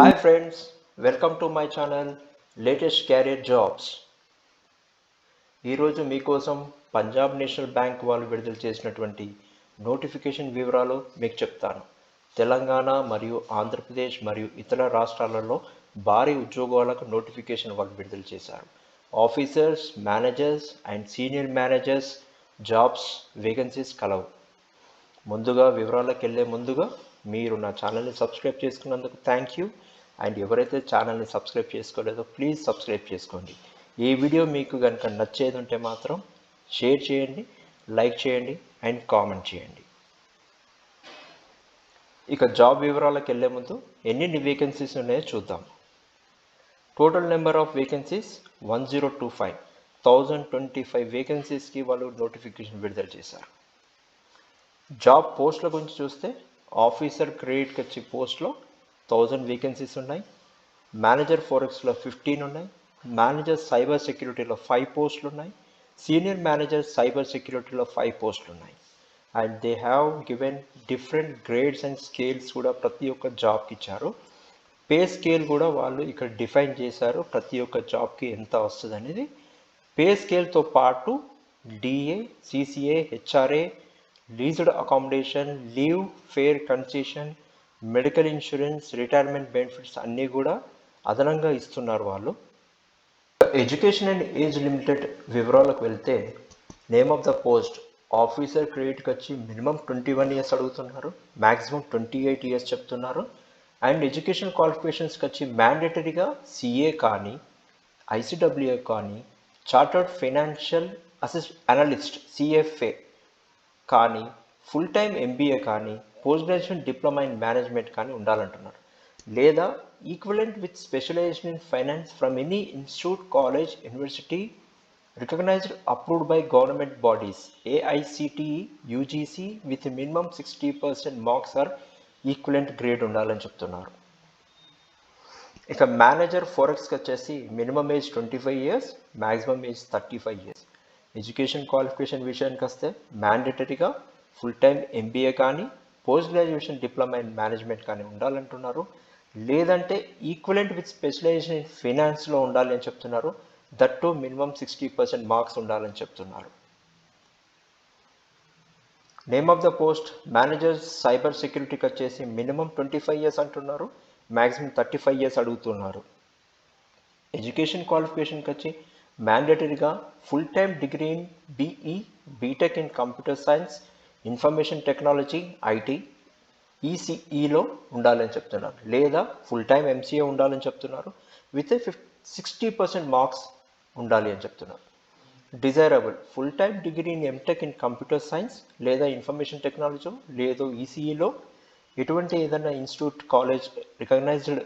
Hi friends, welcome to my channel Latest Career Jobs. ఈరోజు మీకోసం Punjab national bank వాళ్ళు విడుదల చేసినటువంటి నోటిఫికేషన్ వివరాలు మీకు చెప్తాను. తెలంగాణ మరియు ఆంధ్రప్రదేశ్ మరియు ఇతర రాష్ట్రాలలో భారీ ఉద్యోగాలకు నోటిఫికేషన్ వాళ్ళు విడుదల చేశారు. Officers, managers and senior managers jobs vacancies కలవు. ముందుగా వివరాలకు వెళ్ళే ముందుగా మీరు నా ఛానల్ని సబ్స్క్రైబ్ చేసుకున్నందుకు థ్యాంక్ యూ. అండ్ ఎవరైతే ఛానల్ని సబ్స్క్రైబ్ చేసుకోలేదో ప్లీజ్ సబ్స్క్రైబ్ చేసుకోండి. ఈ వీడియో మీకు కనుక నచ్చేది ఉంటే మాత్రం షేర్ చేయండి, లైక్ చేయండి అండ్ కామెంట్ చేయండి. ఇక జాబ్ వివరాలకు వెళ్ళే ముందు ఎన్ని వేకెన్సీస్ ఉన్నాయో చూద్దాం. టోటల్ నెంబర్ ఆఫ్ వేకెన్సీస్ 1025 వేకెన్సీస్కి వాళ్ళు నోటిఫికేషన్ విడుదల చేశారు. జాబ్ పోస్టుల గురించి చూస్తే ఆఫీసర్ గ్రేడ్కి వచ్చి పోస్ట్లో 1000 వేకెన్సీస్ ఉన్నాయి. మేనేజర్ ఫోరెక్స్లో 15 ఉన్నాయి. మేనేజర్ సైబర్ సెక్యూరిటీలో 5 పోస్టులు ఉన్నాయి. సీనియర్ మేనేజర్ సైబర్ సెక్యూరిటీలో 5 పోస్టులు ఉన్నాయి. And they have given different grades and scales కూడా ప్రతి ఒక్క జాబ్కి ఇచ్చారు. పే స్కేల్ కూడా వాళ్ళు ఇక్కడ డిఫైన్ చేశారు, ప్రతి ఒక్క జాబ్కి ఎంత వస్తుంది అనేది. పే స్కేల్తో పాటు DA, CCA, HRA, leased accommodation, leave, fare concession, medical insurance, retirement benefits అన్నీ కూడా అదనంగా ఇస్తున్నారు వాళ్ళు. ఎడ్యుకేషన్ అండ్ ఏజ్ లిమిటెడ్ వివరాలకు వెళ్తే name of the post officer క్రెడిట్కి వచ్చి మినిమం 21 ఇయర్స్ అడుగుతున్నారు, మ్యాక్సిమం 28 ఇయర్స్ చెప్తున్నారు. అండ్ ఎడ్యుకేషన్ క్వాలిఫికేషన్స్కి వచ్చి మ్యాండేటరీగా సిఏ కానీ, ఐసిడబ్ల్యూఏ కానీ, చార్టర్డ్ ఫైనాన్షియల్ అనలిస్ట్ సిఎఫ్ఏ కానీ, ఫుల్ టైం ఎంబీఏ కానీ, post graduation diploma in management కానీ ఉండాలంటున్నారు. లేదా equivalent with specialisation in finance from any institute, college, university recognised approved by government bodies AICTE, UGC with minimum 60% marks or equivalent grade ఉండాలని చెప్తున్నారు. ఇక manager ఫోరెక్స్కి వచ్చేసి minimum age 25 years, maximum age 35 years. Education qualification విషయానికి వస్తే మ్యాండేటరీగా full time MBA కానీ, post graduation diploma in management కానీ ఉండాలంటున్నారు. లేదంటే ఈక్వలెంట్ విత్ స్పెషలైజేషన్ ఇన్ ఫైనాన్స్లో ఉండాలి అని చెప్తున్నారు. దట్టు మినిమం 60% మార్క్స్ ఉండాలని చెప్తున్నారు. Name of the post manager cyber సెక్యూరిటీకి వచ్చేసి మినిమం 25 ఇయర్స్ అంటున్నారు, మ్యాక్సిమం 35 ఇయర్స్ అడుగుతున్నారు. ఎడ్యుకేషన్ క్వాలిఫికేషన్కి వచ్చి మ్యాండేటరీగా full time degree in BE, BTech in computer science, information technology, IT, ఈసీఈలో ఉండాలని చెప్తున్నారు. లేదా ఫుల్ టైమ్ ఎంసీఏ ఉండాలని చెప్తున్నారు. విత్ 60% మార్క్స్ ఉండాలి అని చెప్తున్నారు. Desirable full time degree in MTech in computer science లేదా ఇన్ఫర్మేషన్ టెక్నాలజీ లేదా ఈసీఈలో ఎటువంటి ఏదైనా ఇన్స్టిట్యూట్, కాలేజ్ రికగ్నైజ్డ్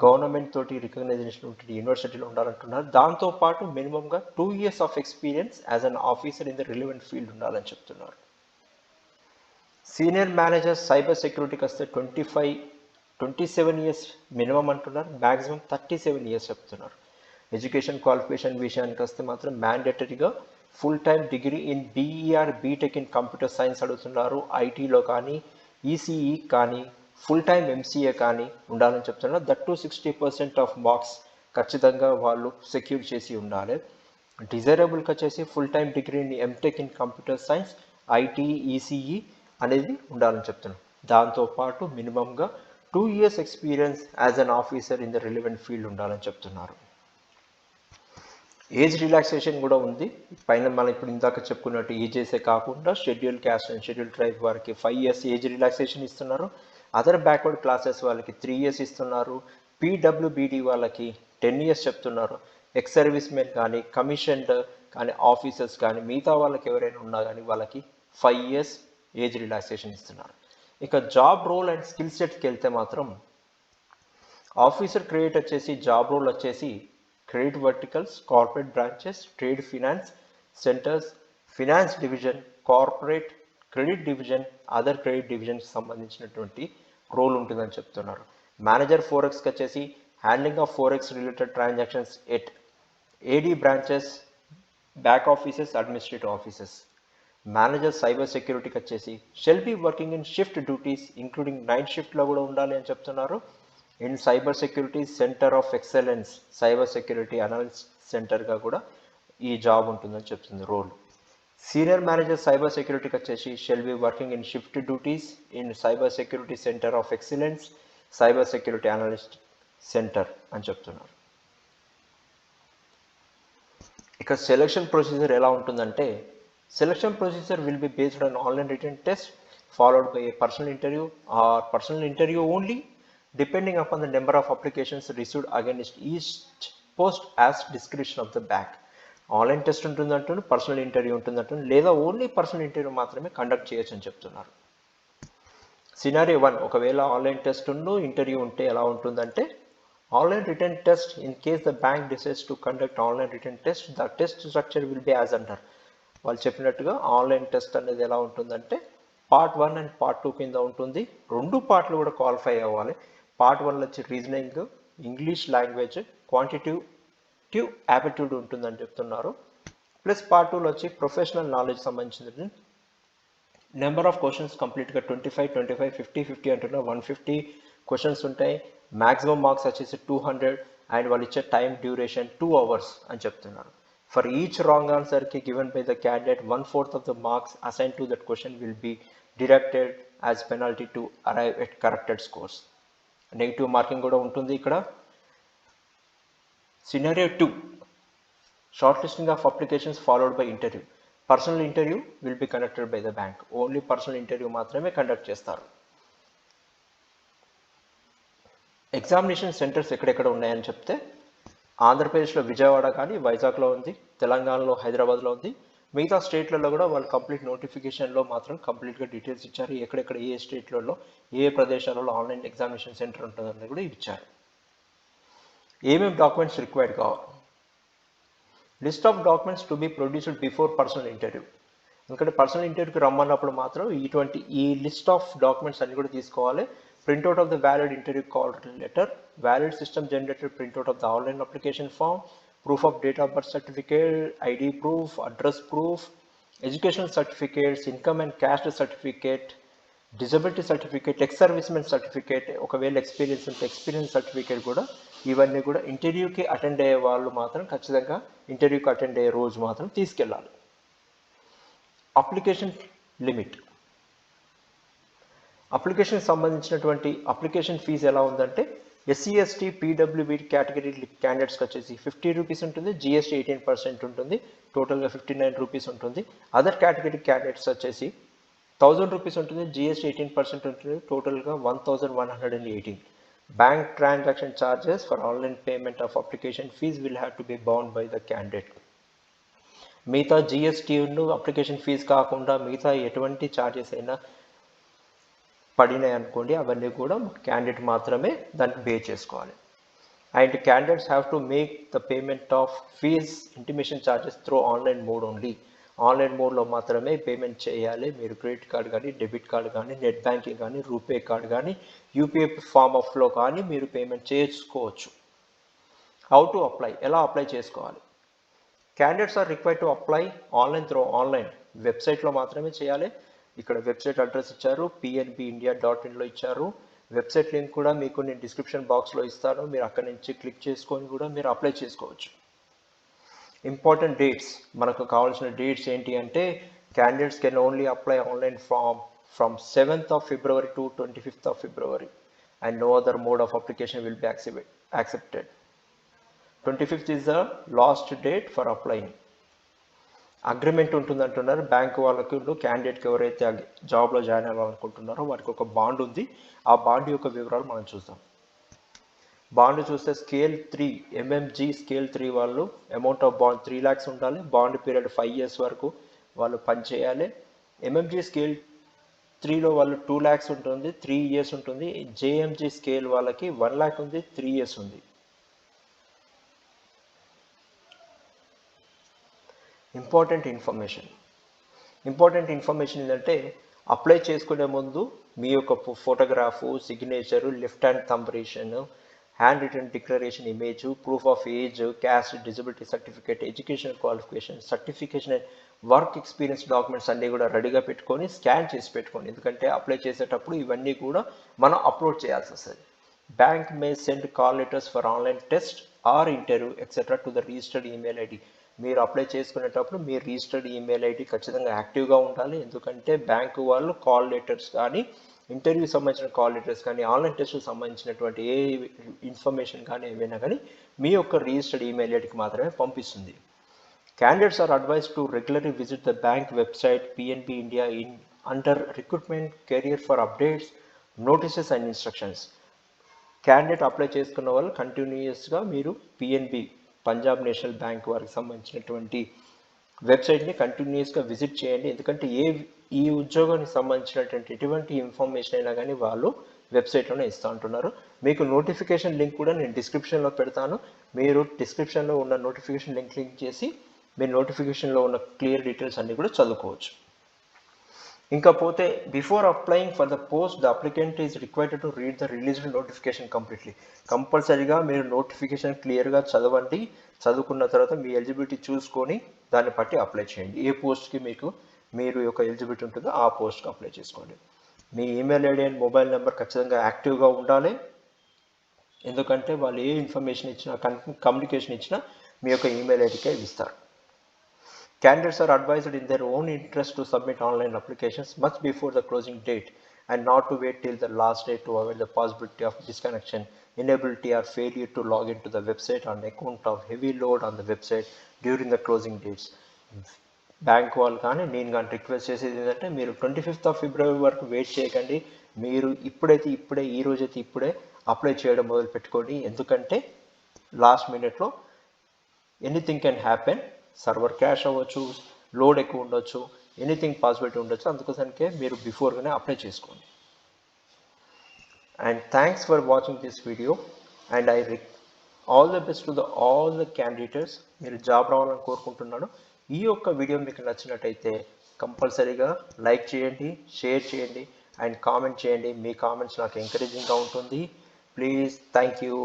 గవర్నమెంట్ తోటి రికగ్నైజేషన్ ఉంటుంది యూనివర్సిటీలో ఉండాలంటున్నారు. దాంతోపాటు మినిమంగా 2 years of experience as an officer in the relevant field ఉండాలని చెప్తున్నారు. సీనియర్ మేనేజర్ సైబర్ సెక్యూరిటీకి వస్తే 27 ఇయర్స్ మినిమం అంటున్నారు, మ్యాక్సిమం 37 ఇయర్స్ చెప్తున్నారు. ఎడ్యుకేషన్ క్వాలిఫికేషన్ విషయానికి వస్తే మాత్రం మ్యాండేటరీగా full time degree in BE or, BTech in computer science అడుగుతున్నారు. ఐటీలో కానీ, ఈసీఈ కానీ, ఫుల్ టైమ్ ఎంసీఏ కానీ ఉండాలని చెప్తున్నారు. దట్టు 60% ఆఫ్ మార్క్స్ ఖచ్చితంగా వాళ్ళు సెక్యూర్ చేసి ఉండాలి. డిజైరబుల్కి వచ్చేసి full time degree in MTech in computer science, IT, ECE అనేది ఉండాలని చెప్తున్నారు. దాంతోపాటు మినిమంగా 2 years experience as an officer in the relevant field ఉండాలని చెప్తున్నారు. ఏజ్ రిలాక్సేషన్ కూడా ఉంది. పైన మనం ఇప్పుడు ఇందాక చెప్పుకున్నట్టు ఏజెసే కాకుండా schedule caste and schedule tribe వారికి 5 years ఏజ్ రిలాక్సేషన్ ఇస్తున్నారు. అదర్ బ్యాక్వర్డ్ క్లాసెస్ వాళ్ళకి 3 years ఇస్తున్నారు. పీడబ్ల్యూబీడీ వాళ్ళకి 10 years చెప్తున్నారు. ఎక్స్ సర్వీస్ మెన్ కానీ, కమిషన్డ్ కానీ, ఆఫీసర్స్ కానీ, మిగతా వాళ్ళకి ఎవరైనా ఉన్నా కానీ వాళ్ళకి 5 years ఏజ్ రిలాక్సేషన్ ఇస్తున్నారు. ఇక జాబ్ రోల్ అండ్ స్కిల్ సెట్కి వెళ్తే మాత్రం ఆఫీసర్ క్రెడిట్ వచ్చేసి జాబ్ రోల్ వచ్చేసి credit verticals, corporate branches, trade finance centres, finance division, corporate credit division, other credit డివిజన్కి సంబంధించినటువంటి రోల్ ఉంటుందని చెప్తున్నారు. మేనేజర్ ఫోరెక్స్కి వచ్చేసి handling of forex related transactions at AD branches, back offices, administrative offices. Manager cyber సెక్యూరిటీకి వచ్చేసి shall be working in shift duties including night షిఫ్ట్లో కూడా ఉండాలి అని చెప్తున్నారు. In cyber security centre of excellence, cyber security analyst సెంటర్గా కూడా ఈ job ఉంటుందని చెప్తుంది రోల్. సీనియర్ మేనేజర్ సైబర్ సెక్యూరిటీకి వచ్చేసి shall be working in shift duties in cyber security centre of excellence, cyber security analyst centre అని చెప్తున్నారు. ఇక సెలక్షన్ ప్రొసీజర్ ఎలా ఉంటుందంటే, selection procedure will be based on online written test followed by A personal interview or personal interview only depending upon the number of applications received against each post as description of the bank. Online test ఉంటుందంటూ, personal interview ఉంటుందంటూ, లేదా only personal interview మాత్రమే conduct చేయొచ్చు అని చెప్తున్నారు. Scenario 1, ఒకవేళ online test interview ఉంటే ఎలా ఉంటుందంటే, online return test in case the bank decides to conduct online return test the test structure will be as under. వాళ్ళు చెప్పినట్టుగా ఆన్లైన్ టెస్ట్ అనేది ఎలా ఉంటుందంటే పార్ట్ 1 అండ్ పార్ట్ 2 కింద ఉంటుంది. 2 పార్ట్లు కూడా క్వాలిఫై అవ్వాలి. పార్ట్ 1 వచ్చి reasoning, English language, quantitative aptitude ఉంటుందని చెప్తున్నారు. ప్లస్ పార్ట్ 2లో వచ్చి ప్రొఫెషనల్ నాలెడ్జ్ సంబంధించింది. నెంబర్ ఆఫ్ క్వశ్చన్స్ కంప్లీట్గా 25, 25, 50, 50 అంటున్నారు. 150 క్వశ్చన్స్ ఉంటాయి. మ్యాక్సిమం మార్క్స్ వచ్చేసి 200 అండ్ వాళ్ళు ఇచ్చే టైం డ్యూరేషన్ 2 hours అని చెప్తున్నారు. ఫర్ ఈచ్ రాంగ్ ఆన్సర్కి given by the candidate 1/4 of the marks assign to that question will be deducted as penalty to arrive at corrected scores. Negative marking కూడా ఉంటుంది ఇక్కడ. Scenario 2, short listing of applications followed by interview. Personal interview will be conducted by the bank. Only personal interview మాత్రమే conduct చేస్తారు. Examination centres ఎక్కడెక్కడ ఉన్నాయని చెప్తే, ఆంధ్రప్రదేశ్లో విజయవాడ కానీ వైజాగ్లో ఉంది, తెలంగాణలో హైదరాబాద్లో ఉంది. మిగతా స్టేట్లలో కూడా వాళ్ళు కంప్లీట్ నోటిఫికేషన్లో మాత్రం కంప్లీట్గా డీటెయిల్స్ ఇచ్చారు. ఎక్కడెక్కడ ఏ స్టేట్లలో ఏ ప్రదేశాలలో ఆన్లైన్ ఎగ్జామినేషన్ సెంటర్ ఉంటుందని కూడా ఇచ్చారు. ఏమేమి డాక్యుమెంట్స్ రిక్వైర్డ్ కావాలి. List of documents to be produced before personal interview. ఎందుకంటే పర్సనల్ ఇంటర్వ్యూకి రమ్మన్నప్పుడు మాత్రం ఈ లిస్ట్ ఆఫ్ డాక్యుమెంట్స్ అన్ని కూడా తీసుకోవాలి. Printout of the valid interview call letter, valid system generated printout of the online application form, proof of date of birth certificate, ID proof, address proof, educational certificates, income and caste certificate, disability certificate, ex-serviceman certificate, ఒకవేళ experience ఉంటే experience certificate కూడా, ఇవన్నీ కూడా ఇంటర్వ్యూకి attend అయ్యే వాళ్ళు మాత్రం ఖచ్చితంగా ఇంటర్వ్యూకి అటెండ్ అయ్యే రోజు మాత్రం తీసుకెళ్ళాలి. Application limit. అప్లికేషన్ సంబంధించినటువంటి అప్లికేషన్ ఫీజు ఎలా ఉందంటే, ఎస్సీ ఎస్టీ పీడబ్ల్యూబీ కేటగిరీ క్యాండిడేట్స్కి వచ్చేసి 50 రూపీస్ ఉంటుంది, జిఎస్టీ 18% ఉంటుంది, టోటల్గా 59 రూపీస్ ఉంటుంది. అదర్ కేటగిరీ క్యాండిడేట్స్ వచ్చేసి 1000 రూపీస్ ఉంటుంది, జిఎస్టీ 18% ఉంటుంది, టోటల్గా 1118. Bank transaction charges for online payment of application fee will have to be bound by the candidate. మిగతా జిఎస్టీ అప్లికేషన్ ఫీజు కాకుండా మిగతా ఎటువంటి ఛార్జెస్ అయినా పడినాయి అనుకోండి, అవన్నీ కూడా క్యాండిడేట్ మాత్రమే దానికి పే చేసుకోవాలి. And candidates have to make the payment of fee intimation charges through online mode only. Online మోడ్లో మాత్రమే పేమెంట్ చేయాలి. మీరు క్రెడిట్ కార్డ్ కానీ, డెబిట్ కార్డ్ కానీ, నెట్ బ్యాంకింగ్ కానీ, రూపే కార్డ్ కానీ, యూపీఐ ఫామ్ ఆఫ్లో కానీ మీరు పేమెంట్ చేసుకోవచ్చు. హౌ టు అప్లై, ఎలా అప్లై చేసుకోవాలి. Candidates are required to apply online through online వెబ్సైట్లో మాత్రమే చేయాలి. ఇక్కడ వెబ్సైట్ అడ్రస్ ఇచ్చారు, pnbindia.in ఇచ్చారు. వెబ్సైట్ లింక్ కూడా మీకు నేను డిస్క్రిప్షన్ బాక్స్లో ఇస్తాను. మీరు అక్కడి నుంచి క్లిక్ చేసుకొని కూడా మీరు అప్లై చేసుకోవచ్చు. ఇంపార్టెంట్ డేట్స్, మనకు కావాల్సిన డేట్స్ ఏంటి అంటే, candidates can only apply online form from 7th of February to 25th of February and no other mode of application will be accepted. 25th is the last date for applying. Agreement ఉంటుందంటున్నారు bank వాళ్ళకి, క్యాండిడేట్కి ఎవరైతే జాబ్లో join అవ్వాలనుకుంటున్నారో వారికి ఒక bond ఉంది. ఆ bond యొక్క వివరాలు మనం చూద్దాం. బాండ్ చూస్తే స్కేల్ 3 MMG స్కేల్ 3 వాళ్ళు అమౌంట్ ఆఫ్ బాండ్ 3 lakhs ఉండాలి. బాండ్ పీరియడ్ 5 years వరకు వాళ్ళు పనిచేయాలి. MMG స్కేల్ 3లో వాళ్ళు 2 lakhs ఉంటుంది, 3 years ఉంటుంది. JMG స్కేల్ వాళ్ళకి 1 lakh ఉంది, 3 years ఉంది. ఇంపార్టెంట్ ఇన్ఫర్మేషన్ ఏంటంటే, అప్లై చేసుకునే ముందు మీ యొక్క photograph, signature, left hand thumb hand written declaration image, proof of age, caste, disability certificate, educational qualification, certification and work experience documents అన్నీ కూడా రెడీగా పెట్టుకొని స్కాన్ చేసి పెట్టుకోండి. ఎందుకంటే అప్లై చేసేటప్పుడు ఇవన్నీ కూడా మనం అప్లోడ్ చేయాల్సి వస్తుంది. Bank may send call letters for online test or interview etc. to the registered email ID. మీరు అప్లై చేసుకునేటప్పుడు మీ రిజిస్టర్డ్ ఈమెయిల్ ఐడి ఖచ్చితంగా యాక్టివ్గా ఉండాలి. ఎందుకంటే బ్యాంకు వాళ్ళు కాల్ లెటర్స్ కానీ ఇంటర్వ్యూకి సంబంధించిన కాల్ లెటర్స్ కానీ ఆన్లైన్ టెస్ట్కి సంబంధించినటువంటి ఏ ఇన్ఫర్మేషన్ కానీ ఏమైనా కానీ మీ యొక్క రిజిస్టర్డ్ ఈమెయిల్ ఐడికి మాత్రమే పంపిస్తుంది. Candidates are advised to regularly visit the bank website PNB India under recruitment career for updates, notices and instructions. Candidate apply చేసుకున్న వాళ్ళు కంటిన్యూస్గా మీరు పిఎన్బి పంజాబ్ నేషనల్ బ్యాంక్ వారికి సంబంధించినటువంటి వెబ్సైట్ని కంటిన్యూస్గా విజిట్ చేయండి. ఎందుకంటే ఈ ఉద్యోగానికి సంబంధించినటువంటి ఎటువంటి ఇన్ఫర్మేషన్ అయినా కానీ వాళ్ళు వెబ్సైట్లోనే ఇస్తూ ఉంటున్నారు. మీకు నోటిఫికేషన్ లింక్ కూడా నేను డిస్క్రిప్షన్లో పెడతాను. మీరు డిస్క్రిప్షన్లో ఉన్న నోటిఫికేషన్ లింక్ క్లిక్ చేసి మీరు నోటిఫికేషన్లో ఉన్న క్లియర్ డీటెయిల్స్ అన్నీ కూడా చదువుకోవచ్చు. ఇంకా పోతే before applying for the post the applicant is required to read the released notification completely. కంపల్సరీగా మీరు నోటిఫికేషన్ క్లియర్గా చదవండి. చదువుకున్న తర్వాత మీ ఎలిజిబిలిటీ చూసుకొని దాన్ని బట్టి అప్లై చేయండి. ఏ పోస్ట్కి మీరు యొక్క ఎలిజిబిలిటీ ఉంటుందో ఆ పోస్ట్కి అప్లై చేసుకోండి. మీ email ID and mobile number ఖచ్చితంగా యాక్టివ్గా ఉండాలి. ఎందుకంటే వాళ్ళు ఏ ఇన్ఫర్మేషన్ ఇచ్చినా కమ్యూనికేషన్ ఇచ్చినా మీ యొక్క ఈమెయిల్ ఐడికే ఇస్తారు. Candidates are advised in their own interest to submit online applications much before the closing date and not to wait till the last day to avoid the possibility of disconnection, inability or failure to log into the website on account of heavy load on the website during the closing dates. Bank వాళ్ళు కానీ నేను కానీ request చేసేది ఏంటంటే మీరు 25th of February వరకు wait చేయకండి. మీరు ఇప్పుడే ఈ రోజైతే ఇప్పుడే అప్లై చేయడం మొదలు పెట్టుకోండి. ఎందుకంటే లాస్ట్ మినిట్లో anything can happen. Server crash అవ్వచ్చు, లోడ్ ఎక్కువ ఉండొచ్చు, ఎనీథింగ్ పాసిబిలిటీ ఉండొచ్చు. అందుకోసానికే మీరు బిఫోర్గానే అప్లై చేసుకోండి. And thanks for watching this video and all the best to all the candidates. మీరు జాబ్ రావాలని కోరుకుంటున్నాను. ఈ యొక్క వీడియో మీకు నచ్చినట్టయితే కంపల్సరీగా లైక్ చేయండి, షేర్ చేయండి అండ్ కామెంట్ చేయండి. మీ కామెంట్స్ నాకు ఎంకరేజింగ్గా ఉంటుంది. Please, thank you.